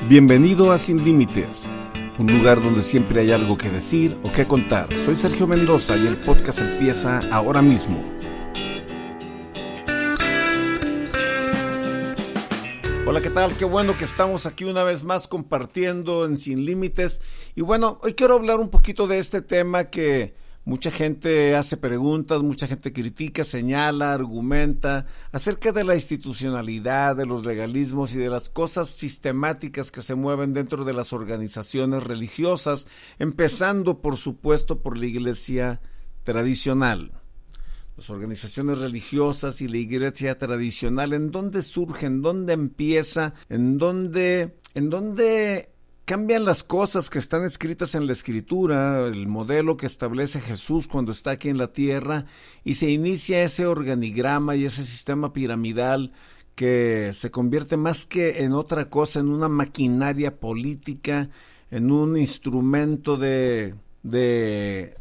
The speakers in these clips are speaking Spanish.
Bienvenido a Sin Límites, un lugar donde siempre hay algo que decir o que contar. Soy Sergio Mendoza y el podcast empieza ahora mismo. Hola, ¿qué tal? Qué bueno que estamos aquí una vez más compartiendo en Sin Límites. Y bueno, hoy quiero hablar un poquito de este tema que mucha gente hace preguntas, mucha gente critica, señala, argumenta acerca de la institucionalidad, de los legalismos y de las cosas sistemáticas que se mueven dentro de las organizaciones religiosas, empezando, por supuesto, por la iglesia tradicional. Las organizaciones religiosas y la iglesia tradicional, ¿en dónde surge? ¿En dónde empieza? ¿En dónde cambian las cosas que están escritas en la Escritura, el modelo que establece Jesús cuando está aquí en la tierra, y se inicia ese organigrama y ese sistema piramidal que se convierte más que en otra cosa, en una maquinaria política, en un instrumento en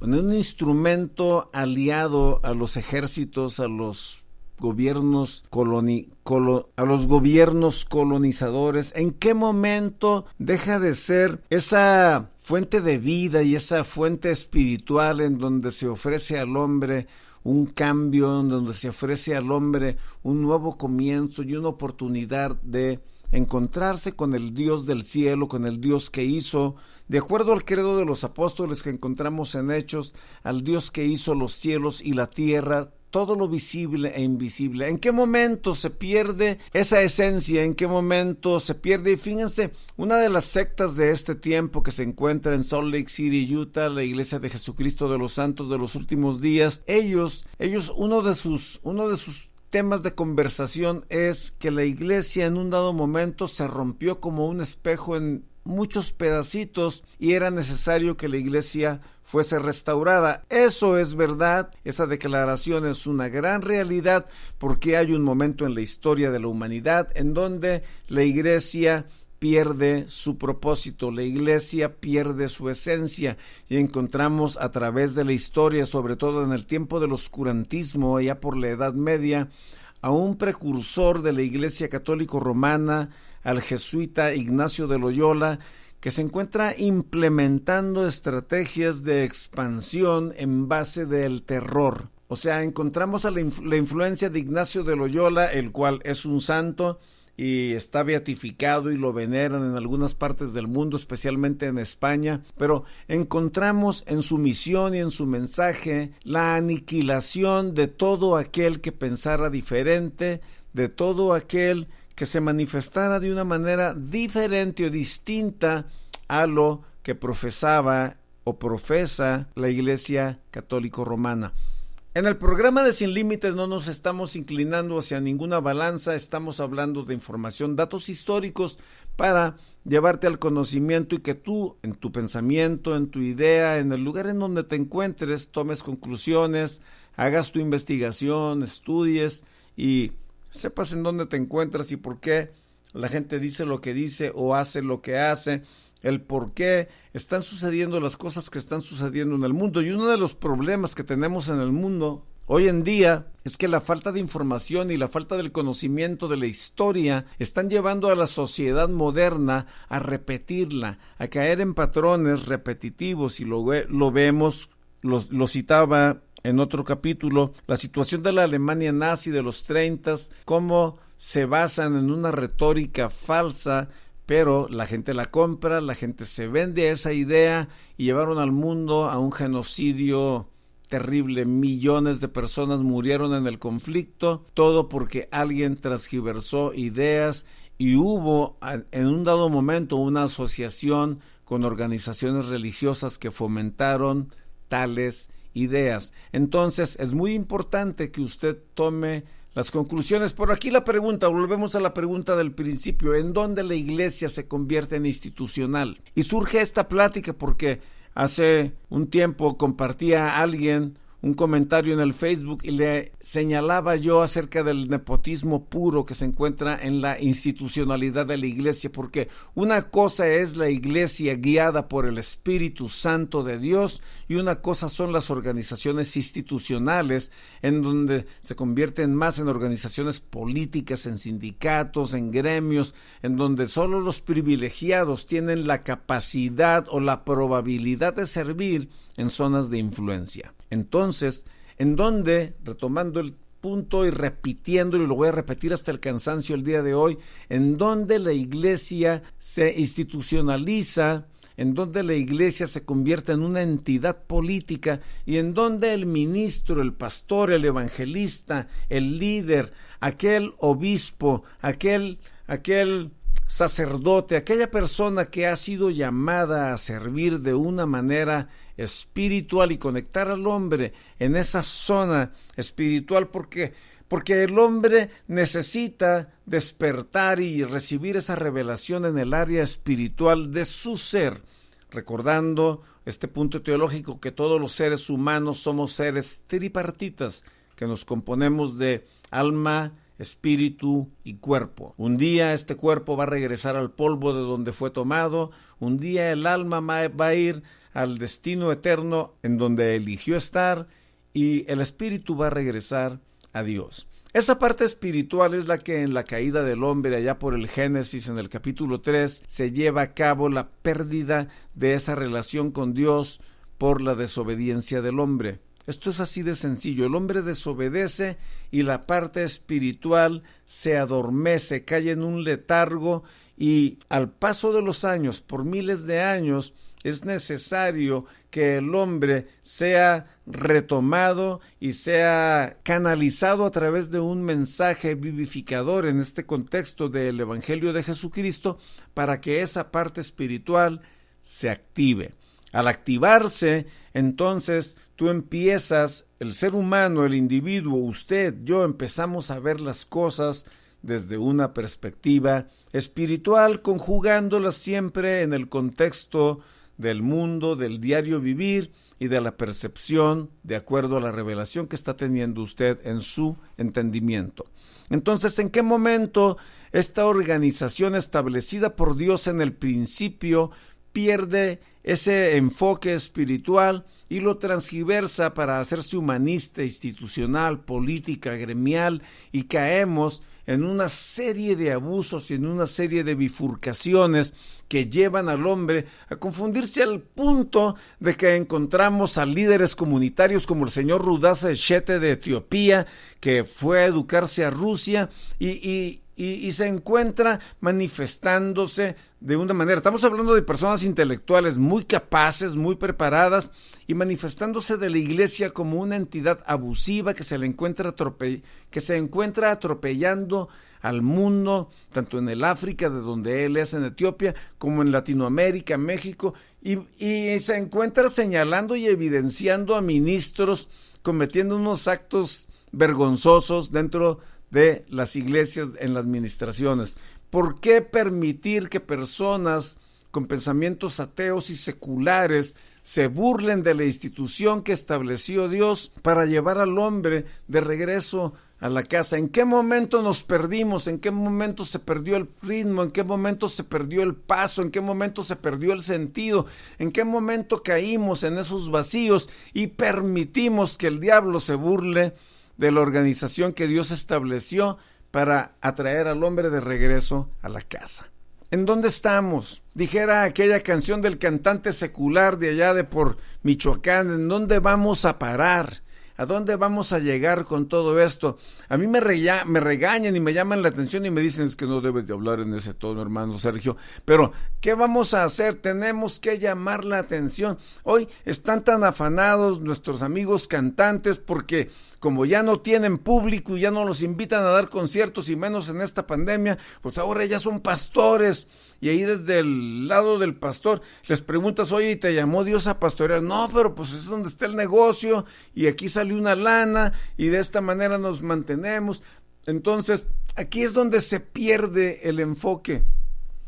un instrumento aliado a los ejércitos, a los gobiernos a los gobiernos colonizadores. ¿En qué momento deja de ser esa fuente de vida y esa fuente espiritual en donde se ofrece al hombre un cambio, en donde se ofrece al hombre un nuevo comienzo y una oportunidad de encontrarse con el Dios del cielo, con el Dios que hizo, de acuerdo al credo de los apóstoles que encontramos en Hechos, al Dios que hizo los cielos y la tierra, todo lo visible e invisible? ¿En qué momento se pierde esa esencia? ¿En qué momento se pierde? Y fíjense, una de las sectas de este tiempo que se encuentra en Salt Lake City, Utah, la Iglesia de Jesucristo de los Santos de los Últimos Días, ellos uno de sus temas de conversación es que la iglesia en un dado momento se rompió como un espejo en muchos pedacitos y era necesario que la iglesia fuese restaurada. Eso es verdad, esa declaración es una gran realidad, porque hay un momento en la historia de la humanidad en donde la iglesia pierde su propósito, la iglesia pierde su esencia, y encontramos a través de la historia, sobre todo en el tiempo del oscurantismo, allá por la Edad Media, a un precursor de la iglesia católico romana, al jesuita Ignacio de Loyola, que se encuentra implementando estrategias de expansión en base del terror. O sea, encontramos a la influencia de Ignacio de Loyola, el cual es un santo y está beatificado y lo veneran en algunas partes del mundo, especialmente en España, pero encontramos en su misión y en su mensaje la aniquilación de todo aquel que pensara diferente, de todo aquel que se manifestara de una manera diferente o distinta a lo que profesaba o profesa la Iglesia Católico Romana. En el programa de Sin Límites no nos estamos inclinando hacia ninguna balanza, estamos hablando de información, datos históricos para llevarte al conocimiento y que tú, en tu pensamiento, en tu idea, en el lugar en donde te encuentres, tomes conclusiones, hagas tu investigación, estudies y sepas en dónde te encuentras y por qué la gente dice lo que dice o hace lo que hace, el por qué están sucediendo las cosas que están sucediendo en el mundo. Y uno de los problemas que tenemos en el mundo hoy en día es que la falta de información y la falta del conocimiento de la historia están llevando a la sociedad moderna a repetirla, a caer en patrones repetitivos, y lo vemos, lo citaba en otro capítulo, la situación de la Alemania nazi de los 30, cómo se basan en una retórica falsa, pero la gente la compra, la gente se vende a esa idea y llevaron al mundo a un genocidio terrible. Millones de personas murieron en el conflicto, todo porque alguien transgiversó ideas y hubo en un dado momento una asociación con organizaciones religiosas que fomentaron tales ideas. Entonces es muy importante que usted tome las conclusiones. Por aquí la pregunta, volvemos a la pregunta del principio, ¿en dónde la iglesia se convierte en institucional? Y surge esta plática porque hace un tiempo compartía alguien un comentario en el Facebook y le señalaba yo acerca del nepotismo puro que se encuentra en la institucionalidad de la iglesia, porque una cosa es la iglesia guiada por el Espíritu Santo de Dios y una cosa son las organizaciones institucionales, en donde se convierten más en organizaciones políticas, en sindicatos, en gremios, en donde solo los privilegiados tienen la capacidad o la probabilidad de servir en zonas de influencia. Entonces, en donde, retomando el punto y repitiéndolo, y lo voy a repetir hasta el cansancio el día de hoy, en donde la iglesia se institucionaliza, en donde la iglesia se convierte en una entidad política y en donde el ministro, el pastor, el evangelista, el líder, aquel obispo, aquel sacerdote, aquella persona que ha sido llamada a servir de una manera espiritual y conectar al hombre en esa zona espiritual, porque el hombre necesita despertar y recibir esa revelación en el área espiritual de su ser, recordando este punto teológico que todos los seres humanos somos seres tripartitas, que nos componemos de alma, espíritu y cuerpo. Un día este cuerpo va a regresar al polvo de donde fue tomado, un día el alma va a ir al destino eterno en donde eligió estar y el espíritu va a regresar a Dios. Esa parte espiritual es la que en la caída del hombre, allá por el Génesis, en el capítulo 3, se lleva a cabo la pérdida de esa relación con Dios por la desobediencia del hombre. Esto es así de sencillo. El hombre desobedece y la parte espiritual se adormece, cae en un letargo y al paso de los años, por miles de años, es necesario que el hombre sea retomado y sea canalizado a través de un mensaje vivificador en este contexto del Evangelio de Jesucristo para que esa parte espiritual se active. Al activarse, entonces tú empiezas, el ser humano, el individuo, usted, yo, empezamos a ver las cosas desde una perspectiva espiritual, conjugándolas siempre en el contexto del mundo, del diario vivir y de la percepción de acuerdo a la revelación que está teniendo usted en su entendimiento. Entonces, ¿en qué momento esta organización establecida por Dios en el principio pierde ese enfoque espiritual y lo transgiversa para hacerse humanista, institucional, política, gremial, y caemos en una serie de abusos y en una serie de bifurcaciones que llevan al hombre a confundirse al punto de que encontramos a líderes comunitarios como el señor Rudasa Eshete de Etiopía, que fue a educarse a Rusia y se encuentra manifestándose de una manera, estamos hablando de personas intelectuales muy capaces, muy preparadas, y manifestándose de la iglesia como una entidad abusiva que se encuentra atropellando al mundo, tanto en el África, de donde él es, en Etiopía, como en Latinoamérica, México, y se encuentra señalando y evidenciando a ministros cometiendo unos actos vergonzosos dentro de las iglesias, en las administraciones. ¿Por qué permitir que personas con pensamientos ateos y seculares se burlen de la institución que estableció Dios para llevar al hombre de regreso a la casa? ¿En qué momento nos perdimos? ¿En qué momento se perdió el ritmo? ¿En qué momento se perdió el paso? ¿En qué momento se perdió el sentido? ¿En qué momento caímos en esos vacíos y permitimos que el diablo se burle de la organización que Dios estableció para atraer al hombre de regreso a la casa? ¿En dónde estamos? Dijera aquella canción del cantante secular de allá de por Michoacán, ¿en dónde vamos a parar? ¿A dónde vamos a llegar con todo esto? A mí me regañan y me llaman la atención y me dicen, es que no debes de hablar en ese tono, hermano Sergio. Pero, ¿qué vamos a hacer? Tenemos que llamar la atención. Hoy están tan afanados nuestros amigos cantantes porque como ya no tienen público y ya no los invitan a dar conciertos y menos en esta pandemia, pues ahora ya son pastores. Y ahí desde el lado del pastor les preguntas, oye, ¿te llamó Dios a pastorear? No, pero pues es donde está el negocio y aquí sale una lana y de esta manera nos mantenemos. Entonces, aquí es donde se pierde el enfoque,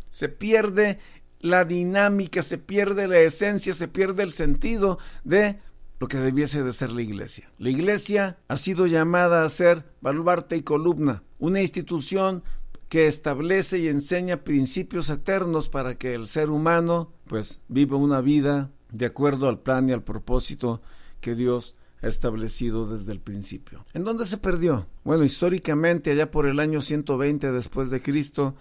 se pierde la dinámica, se pierde la esencia, se pierde el sentido de lo que debiese de ser la iglesia. La iglesia ha sido llamada a ser baluarte y columna, una institución que establece y enseña principios eternos para que el ser humano pues viva una vida de acuerdo al plan y al propósito que Dios ha establecido desde el principio. ¿En dónde se perdió? Bueno, históricamente allá por el año 120 después de Cristo,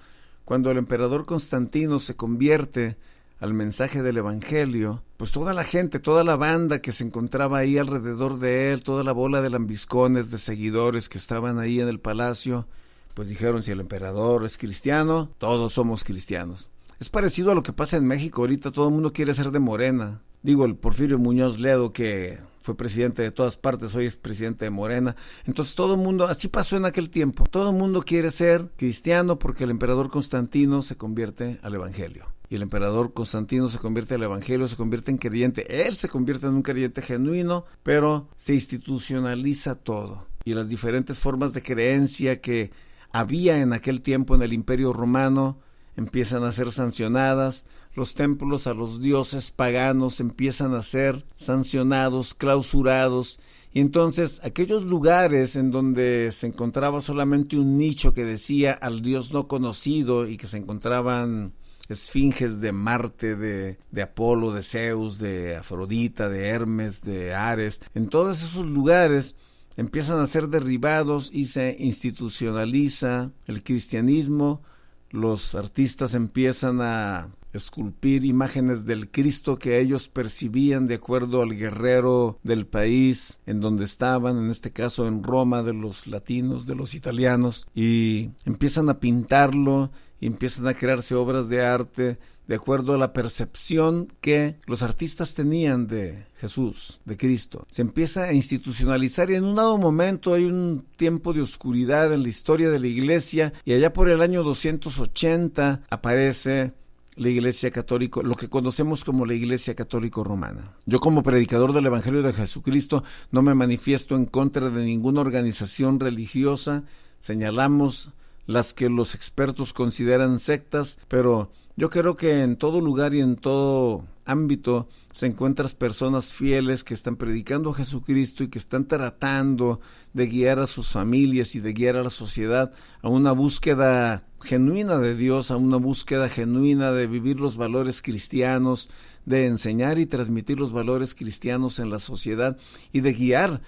cuando el emperador Constantino se convierte al mensaje del evangelio, pues toda la gente, toda la banda que se encontraba ahí alrededor de él, toda la bola de lambiscones, de seguidores que estaban ahí en el palacio, pues dijeron, si el emperador es cristiano, todos somos cristianos. Es parecido a lo que pasa en México ahorita, todo el mundo quiere ser de Morena. Digo, el Porfirio Muñoz Ledo, que fue presidente de todas partes, hoy es presidente de Morena. Entonces todo el mundo, así pasó en aquel tiempo, todo el mundo quiere ser cristiano porque el emperador Constantino se convierte al evangelio. Y el emperador Constantino se convierte al evangelio, se convierte en creyente. Él se convierte en un creyente genuino, pero se institucionaliza todo. Y las diferentes formas de creencia que había en aquel tiempo en el Imperio Romano empiezan a ser sancionadas. Los templos a los dioses paganos empiezan a ser sancionados, clausurados. Y entonces aquellos lugares en donde se encontraba solamente un nicho que decía al dios no conocido y que se encontraban esfinges de Marte, de Apolo, de Zeus, de Afrodita, de Hermes, de Ares, en todos esos lugares empiezan a ser derribados y se institucionaliza el cristianismo. Los artistas empiezan a esculpir imágenes del Cristo que ellos percibían de acuerdo al guerrero del país en donde estaban, en este caso en Roma, de los latinos, de los italianos, y empiezan a pintarlo y empiezan a crearse obras de arte de acuerdo a la percepción que los artistas tenían de Jesús, de Cristo. Se empieza a institucionalizar y en un dado momento hay un tiempo de oscuridad en la historia de la iglesia y allá por el año 280 aparece la Iglesia Católica, lo que conocemos como la Iglesia Católica Romana. Yo como predicador del Evangelio de Jesucristo no me manifiesto en contra de ninguna organización religiosa, señalamos las que los expertos consideran sectas, pero yo creo que en todo lugar y en todo ámbito se encuentran personas fieles que están predicando a Jesucristo y que están tratando de guiar a sus familias y de guiar a la sociedad a una búsqueda genuina de Dios, a una búsqueda genuina de vivir los valores cristianos, de enseñar y transmitir los valores cristianos en la sociedad y de guiar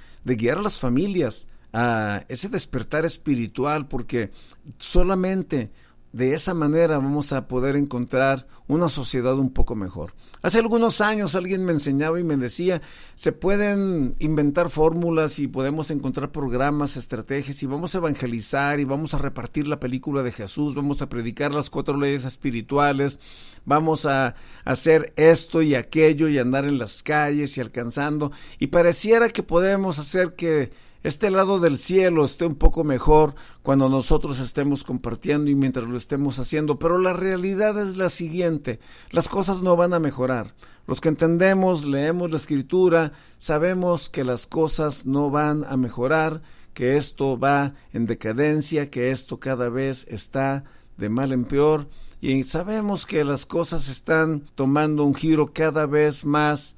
a las familias a ese despertar espiritual, porque solamente de esa manera vamos a poder encontrar una sociedad un poco mejor. Hace algunos años alguien me enseñaba y me decía, se pueden inventar fórmulas y podemos encontrar programas, estrategias y vamos a evangelizar y vamos a repartir la película de Jesús, vamos a predicar las 4 leyes espirituales, vamos a hacer esto y aquello y andar en las calles y alcanzando, y pareciera que podemos hacer que este lado del cielo esté un poco mejor cuando nosotros estemos compartiendo y mientras lo estemos haciendo, pero la realidad es la siguiente, las cosas no van a mejorar. Los que entendemos, leemos la Escritura, sabemos que las cosas no van a mejorar, que esto va en decadencia, que esto cada vez está de mal en peor, y sabemos que las cosas están tomando un giro cada vez más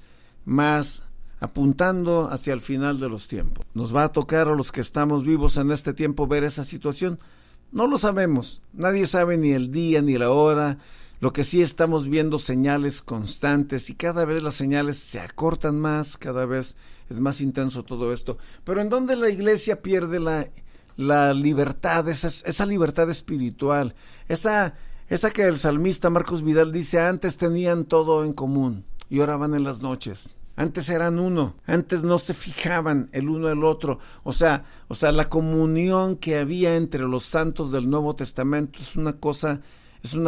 apuntando hacia el final de los tiempos. ¿Nos va a tocar a los que estamos vivos en este tiempo ver esa situación? No lo sabemos. Nadie sabe ni el día ni la hora. Lo que sí estamos viendo señales constantes y cada vez las señales se acortan más, cada vez es más intenso todo esto. Pero ¿en dónde la iglesia pierde la libertad, esa libertad espiritual? Esa que el salmista Marcos Vidal dice, antes tenían todo en común y ahora van en las noches. Antes eran uno, antes no se fijaban el uno al otro, o sea, la comunión que había entre los santos del Nuevo Testamento es una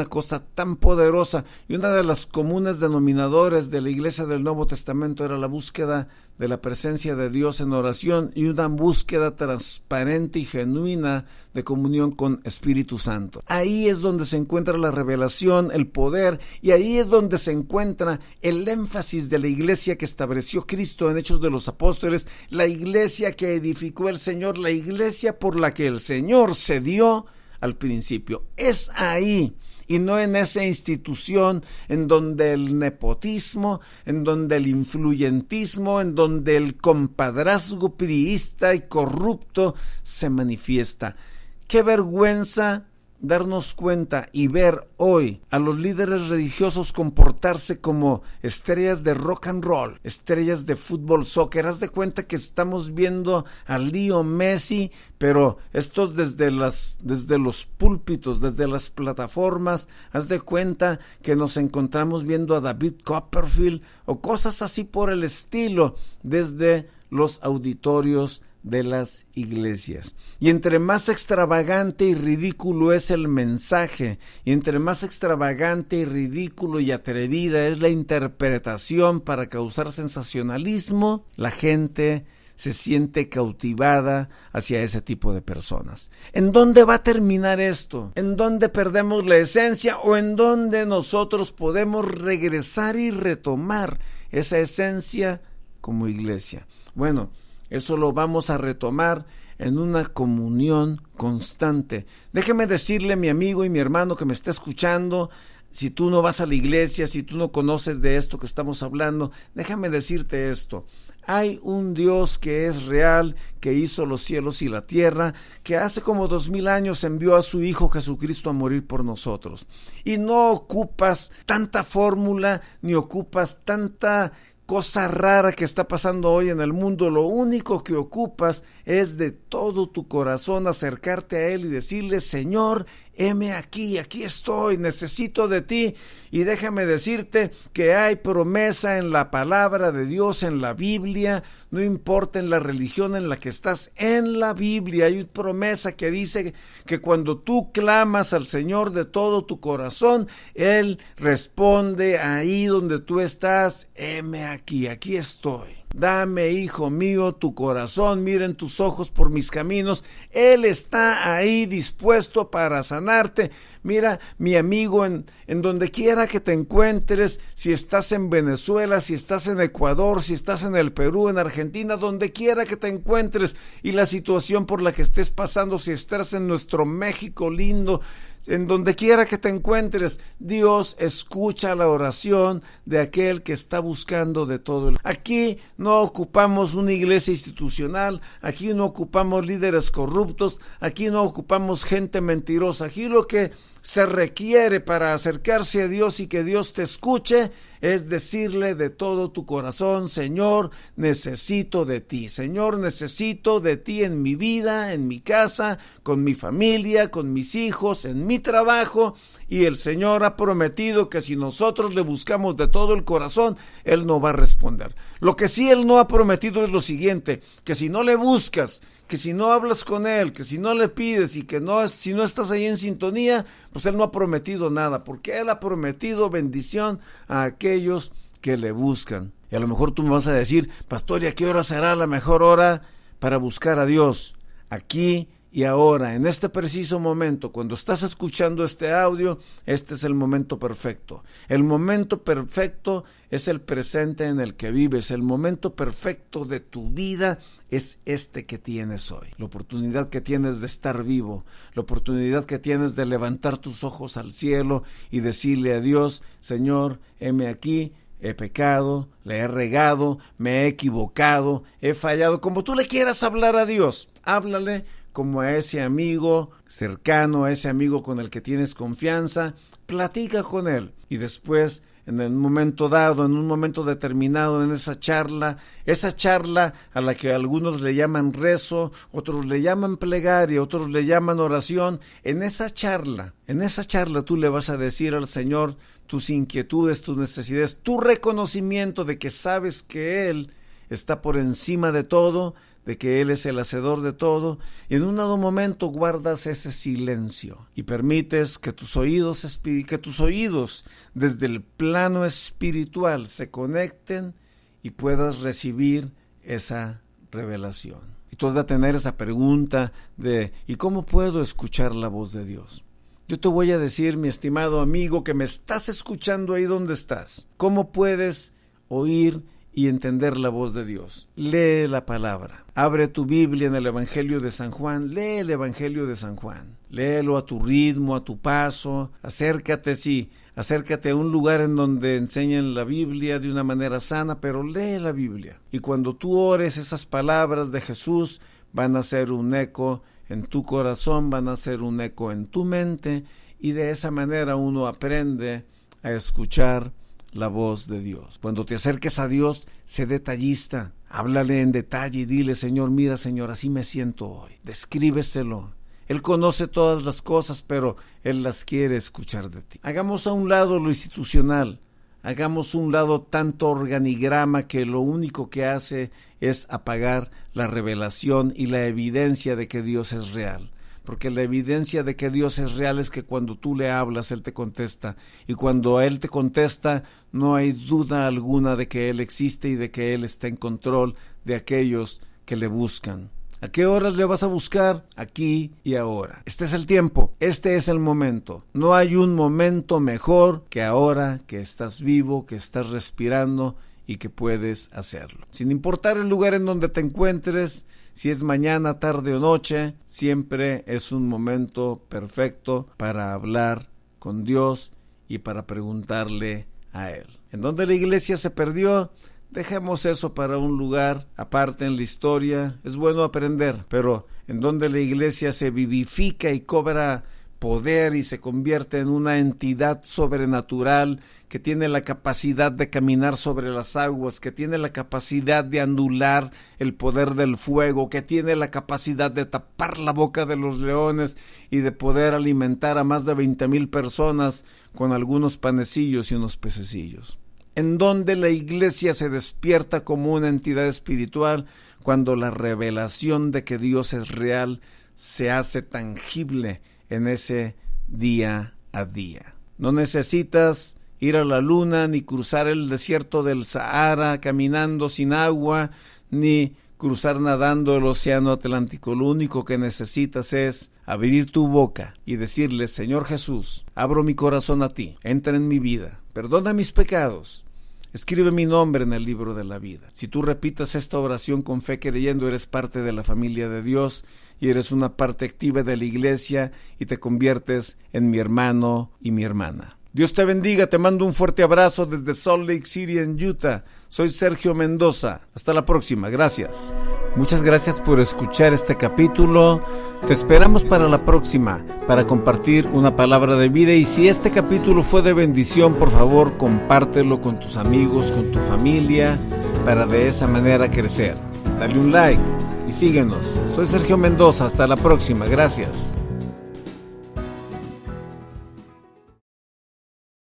cosa tan poderosa, y una de las comunes denominadores de la iglesia del Nuevo Testamento era la búsqueda de la presencia de Dios en oración y una búsqueda transparente y genuina de comunión con Espíritu Santo. Ahí es donde se encuentra la revelación, el poder, y ahí es donde se encuentra el énfasis de la iglesia que estableció Cristo en Hechos de los Apóstoles, la iglesia que edificó el Señor, la iglesia por la que el Señor se dio al principio. Es ahí y no en esa institución en donde el nepotismo, en donde el influyentismo, en donde el compadrazgo priista y corrupto se manifiesta. ¡Qué vergüenza darnos cuenta y ver hoy a los líderes religiosos comportarse como estrellas de rock and roll, estrellas de fútbol, soccer! Haz de cuenta que estamos viendo a Leo Messi, pero estos desde los púlpitos, desde las plataformas. Haz de cuenta que nos encontramos viendo a David Copperfield o cosas así por el estilo desde los auditorios de las iglesias. Y entre más extravagante y ridículo es el mensaje, y entre más extravagante y ridículo y atrevida es la interpretación para causar sensacionalismo, la gente se siente cautivada hacia ese tipo de personas. ¿En dónde va a terminar esto? ¿En dónde perdemos la esencia o en dónde nosotros podemos regresar y retomar esa esencia como iglesia? Bueno, eso lo vamos a retomar en una comunión constante. Déjeme decirle, mi amigo y mi hermano que me está escuchando, si tú no vas a la iglesia, si tú no conoces de esto que estamos hablando, déjame decirte esto. Hay un Dios que es real, que hizo los cielos y la tierra, que hace como 2000 años envió a su Hijo Jesucristo a morir por nosotros. Y no ocupas tanta fórmula, ni ocupas tanta cosa rara que está pasando hoy en el mundo. Lo único que ocupas es de todo tu corazón acercarte a Él y decirle: Señor, heme aquí estoy, necesito de ti. Y déjame decirte que hay promesa en la palabra de Dios, en la Biblia, no importa en la religión en la que estás, en la Biblia hay promesa que dice que cuando tú clamas al Señor de todo tu corazón, Él responde ahí donde tú estás: heme aquí estoy. Dame, hijo mío, tu corazón, miren tus ojos por mis caminos. Él está ahí dispuesto para sanarte. Mira, mi amigo, en donde quiera que te encuentres, si estás en Venezuela, si estás en Ecuador, si estás en el Perú, en Argentina, donde quiera que te encuentres y la situación por la que estés pasando, si estás en nuestro México lindo, en donde quiera que te encuentres, Dios escucha la oración de aquel que está buscando de todo. Aquí no ocupamos una iglesia institucional, aquí no ocupamos líderes corruptos, aquí no ocupamos gente mentirosa. Aquí lo que se requiere para acercarse a Dios y que Dios te escuche es decirle de todo tu corazón: Señor, necesito de ti. Señor, necesito de ti en mi vida, en mi casa, con mi familia, con mis hijos, en mi trabajo. Y el Señor ha prometido que si nosotros le buscamos de todo el corazón, Él no va a responder. Lo que sí Él no ha prometido es lo siguiente: que si no le buscas, que si no hablas con Él, que si no le pides y que si no estás ahí en sintonía, pues Él no ha prometido nada, porque Él ha prometido bendición a aquellos que le buscan. Y a lo mejor tú me vas a decir: pastor, ¿y a qué hora será la mejor hora para buscar a Dios? Aquí y ahora, en este preciso momento, cuando estás escuchando este audio, este es el momento perfecto. El momento perfecto es el presente en el que vives. El momento perfecto de tu vida es este que tienes hoy. La oportunidad que tienes de estar vivo, la oportunidad que tienes de levantar tus ojos al cielo y decirle a Dios: Señor, heme aquí. He pecado, le he regado, me he equivocado, he fallado. Como tú le quieras hablar a Dios, háblale como a ese amigo cercano, a ese amigo con el que tienes confianza. Platica con él y después, en el momento dado, en un momento determinado, en esa charla a la que algunos le llaman rezo, otros le llaman plegaria, otros le llaman oración, en esa charla tú le vas a decir al Señor tus inquietudes, tus necesidades, tu reconocimiento de que sabes que Él está por encima de todo, de que Él es el hacedor de todo, y en un dado momento guardas ese silencio y permites que tus oídos desde el plano espiritual se conecten y puedas recibir esa revelación. Y tú vas a tener esa pregunta de: ¿y cómo puedo escuchar la voz de Dios? Yo te voy a decir, mi estimado amigo, que me estás escuchando ahí donde estás, ¿cómo puedes oír y entender la voz de Dios. Lee la palabra. Abre tu Biblia en el Evangelio de San Juan. Lee el Evangelio de San Juan. Léelo a tu ritmo, a tu paso. Acércate a un lugar en donde enseñan la Biblia de una manera sana, pero lee la Biblia. Y cuando tú ores, esas palabras de Jesús van a ser un eco en tu corazón, van a ser un eco en tu mente, y de esa manera uno aprende a escuchar la voz de Dios. Cuando te acerques a Dios, sé detallista. Háblale en detalle y dile: Señor, mira, Señor, así me siento hoy. Descríbeselo. Él conoce todas las cosas, pero Él las quiere escuchar de ti. Hagamos a un lado lo institucional. Hagamos a un lado tanto organigrama que lo único que hace es apagar la revelación y la evidencia de que Dios es real. Porque la evidencia de que Dios es real es que cuando tú le hablas, Él te contesta. Y cuando Él te contesta, no hay duda alguna de que Él existe y de que Él está en control de aquellos que le buscan. ¿A qué horas le vas a buscar? Aquí y ahora. Este es el tiempo, este es el momento. No hay un momento mejor que ahora que estás vivo, que estás respirando y que puedes hacerlo. Sin importar el lugar en donde te encuentres, si es mañana, tarde o noche, siempre es un momento perfecto para hablar con Dios y para preguntarle a Él. ¿En dónde la iglesia se perdió? Dejemos eso para un lugar aparte en la historia. Es bueno aprender, pero en donde la iglesia se vivifica y cobra poder y se convierte en una entidad sobrenatural que tiene la capacidad de caminar sobre las aguas, que tiene la capacidad de anular el poder del fuego, que tiene la capacidad de tapar la boca de los leones y de poder alimentar a más de 20,000 personas con algunos panecillos y unos pececillos. En donde la iglesia se despierta como una entidad espiritual cuando la revelación de que Dios es real se hace tangible en ese día a día. No necesitas ir a la luna, ni cruzar el desierto del Sahara caminando sin agua, ni cruzar nadando el océano Atlántico. Lo único que necesitas es abrir tu boca y decirle: Señor Jesús, abro mi corazón a ti, entra en mi vida, perdona mis pecados, escribe mi nombre en el libro de la vida. Si tú repitas esta oración con fe creyendo, eres parte de la familia de Dios y eres una parte activa de la iglesia y te conviertes en mi hermano y mi hermana. Dios te bendiga, te mando un fuerte abrazo desde Salt Lake City en Utah. Soy Sergio Mendoza. Hasta la próxima, gracias. Muchas gracias por escuchar este capítulo. Te esperamos para la próxima, para compartir una palabra de vida. Y si este capítulo fue de bendición, por favor, compártelo con tus amigos, con tu familia, para de esa manera crecer. Dale un like y síguenos. Soy Sergio Mendoza. Hasta la próxima. Gracias.